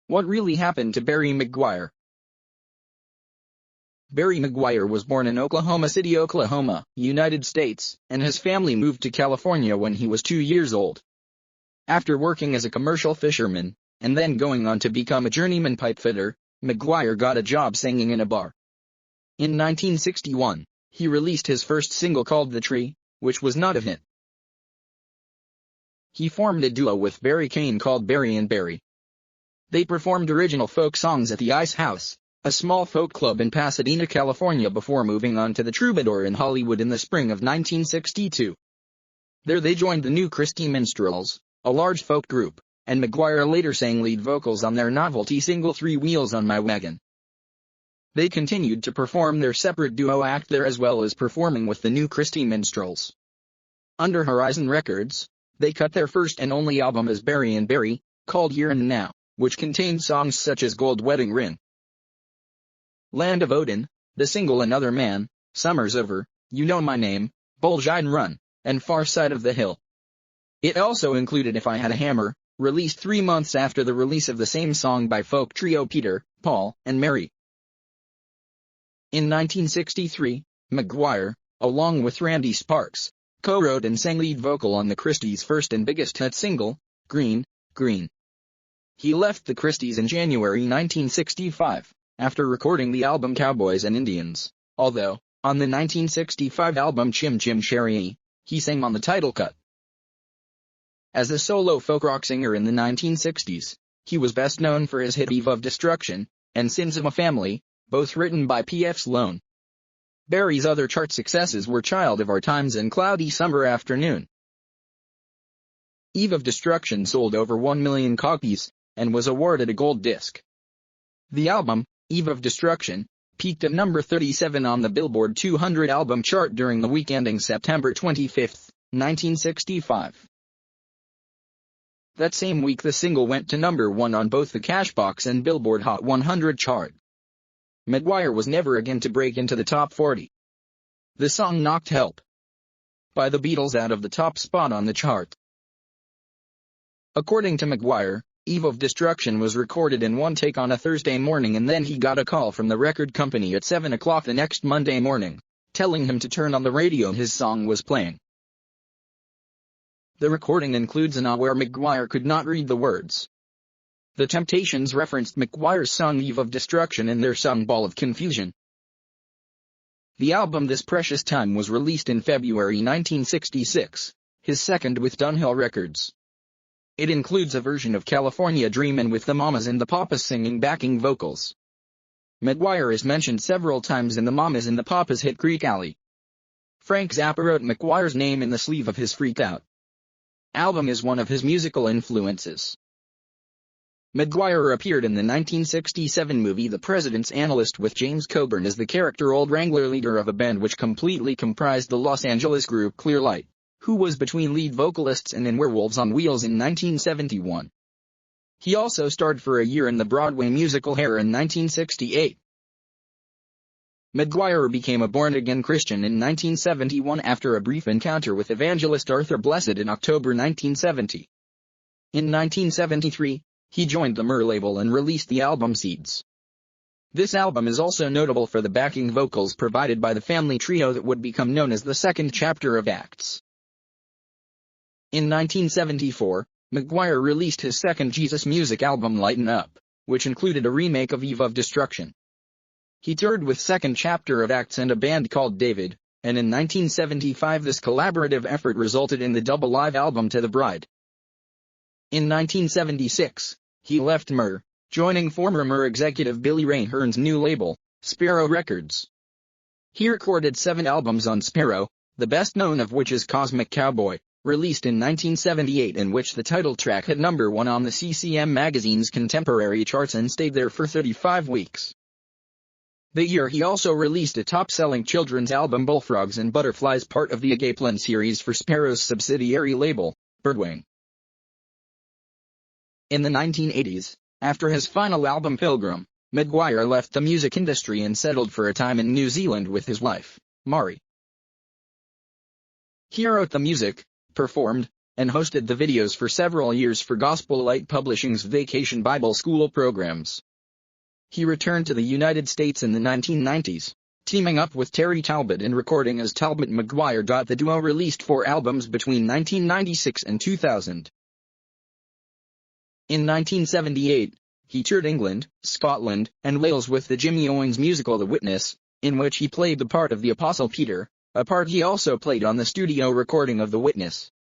What really happened to Barry McGuire? Barry McGuire was born in Oklahoma City, Oklahoma, United States, and his family moved to California when he was 2 years old. After working as a commercial fisherman, and then going on to become a journeyman pipefitter, McGuire got a job singing in a bar. In 1961, he released his first single called The Tree, which was not a hit. He formed a duo with Barry Kane called Barry and Barry. They performed original folk songs at the Ice House, a small folk club in Pasadena, California, before moving on to the Troubadour in Hollywood in the spring of 1962. There they joined the New Christy Minstrels, a large folk group, and McGuire later sang lead vocals on their novelty single 3 Wheels on My Wagon. They continued to perform their separate duo act there as well as performing with the New Christy Minstrels. Under Horizon Records, they cut their first and only album as Barry and Barry, called Here and Now, which contained songs such as Gold Wedding Ring, Land of Odin, the single Another Man, Summer's Over, You Know My Name, Bullshine Run, and Far Side of the Hill. It also included If I Had a Hammer, released 3 months after the release of the same song by folk trio Peter, Paul, and Mary. In 1963, McGuire, along with Randy Sparks, co-wrote and sang lead vocal on the Christies' first and biggest hit single, Green, Green. He left the Christies in January 1965, after recording the album Cowboys and Indians, although, on the 1965 album Chim Chim Cherry, he sang on the title cut. As a solo folk rock singer in the 1960s, he was best known for his hit Eve of Destruction, and Sins of a Family, both written by P.F. Sloan. Barry's other chart successes were Child of Our Times and Cloudy Summer Afternoon. Eve of Destruction sold over 1 million copies, and was awarded a gold disc. The album, Eve of Destruction, peaked at number 37 on the Billboard 200 album chart during the week ending September 25, 1965. That same week the single went to number 1 on both the Cashbox and Billboard Hot 100 chart. McGuire was never again to break into the top 40. The song knocked Help by the Beatles out of the top spot on the chart. According to McGuire, Eve of Destruction was recorded in one take on a Thursday morning, and then he got a call from the record company at 7 o'clock the next Monday morning, telling him to turn on the radio his song was playing. The recording includes an where McGuire could not read the words. The Temptations referenced McGuire's song Eve of Destruction in their song Ball of Confusion. The album This Precious Time was released in February 1966, his second with Dunhill Records. It includes a version of California Dreamin' with the Mamas and the Papas singing backing vocals. McGuire is mentioned several times in the Mamas and the Papas hit Creek Alley. Frank Zappa wrote McGuire's name in the sleeve of his Freak Out album as one of his musical influences. McGuire appeared in the 1967 movie The President's Analyst with James Coburn as the character Old Wrangler, leader of a band which completely comprised the Los Angeles group Clear Light, who was between lead vocalists and in Werewolves on Wheels in 1971. He also starred for a year in the Broadway musical Hair in 1968. McGuire became a born-again Christian in 1971 after a brief encounter with evangelist Arthur Blessed in October 1970. In 1973, he joined the Myrrh label and released the album Seeds. This album is also notable for the backing vocals provided by the family trio that would become known as the Second Chapter of Acts. In 1974, McGuire released his second Jesus music album Lighten Up, which included a remake of Eve of Destruction. He toured with Second Chapter of Acts and a band called David, and in 1975 this collaborative effort resulted in the double live album To the Bride. In 1976, he left Myrrh, joining former Myrrh executive Billy Ray Hearn's new label, Sparrow Records. He recorded 7 albums on Sparrow, the best known of which is Cosmic Cowboy, released in 1978, in which the title track hit number 1 on the CCM magazine's contemporary charts and stayed there for 35 weeks. That year he also released a top-selling children's album Bullfrogs and Butterflies, part of the Agaplin series for Sparrow's subsidiary label, Birdwing. In the 1980s, after his final album Pilgrim, McGuire left the music industry and settled for a time in New Zealand with his wife, Mari. He wrote the music, performed, and hosted the videos for several years for Gospel Light Publishing's Vacation Bible School programs. He returned to the United States in the 1990s, teaming up with Terry Talbot and recording as Talbot McGuire. The duo released 4 albums between 1996 and 2000. In 1978, he toured England, Scotland, and Wales with the Jimmy Owens musical The Witness, in which he played the part of the Apostle Peter, a part he also played on the studio recording of The Witness.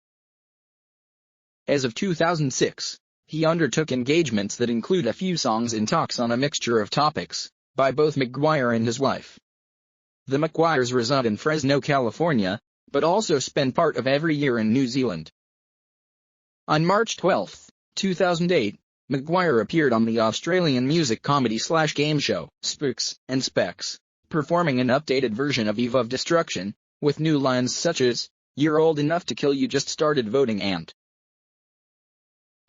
As of 2006, he undertook engagements that include a few songs and talks on a mixture of topics, by both McGuire and his wife. The McGuires reside in Fresno, California, but also spend part of every year in New Zealand. On March 12, 2008, McGuire appeared on the Australian music comedy/game show, Spooks and Specs, performing an updated version of Eve of Destruction, with new lines such as, "You're old enough to kill, you just started voting," and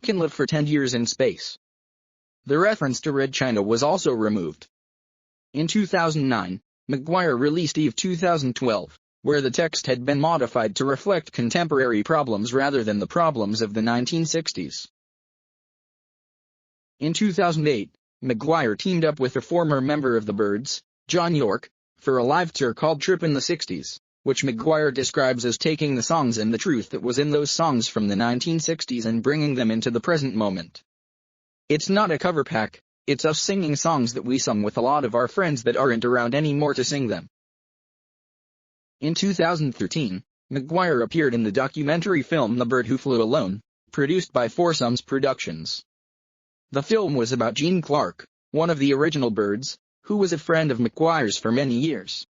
"Can live for 10 years in space." The reference to Red China was also removed. In 2009, McGuire released Eve 2012, where the text had been modified to reflect contemporary problems rather than the problems of the 1960s. In 2008, McGuire teamed up with a former member of the Byrds, John York, for a live tour called Trip in the 60s, which McGuire describes as taking the songs and the truth that was in those songs from the 1960s and bringing them into the present moment. It's not a cover pack, it's us singing songs that we sung with a lot of our friends that aren't around anymore to sing them. In 2013, McGuire appeared in the documentary film The Bird Who Flew Alone, produced by Foursomes Productions. The film was about Gene Clark, one of the original Byrds, who was a friend of McGuire's for many years.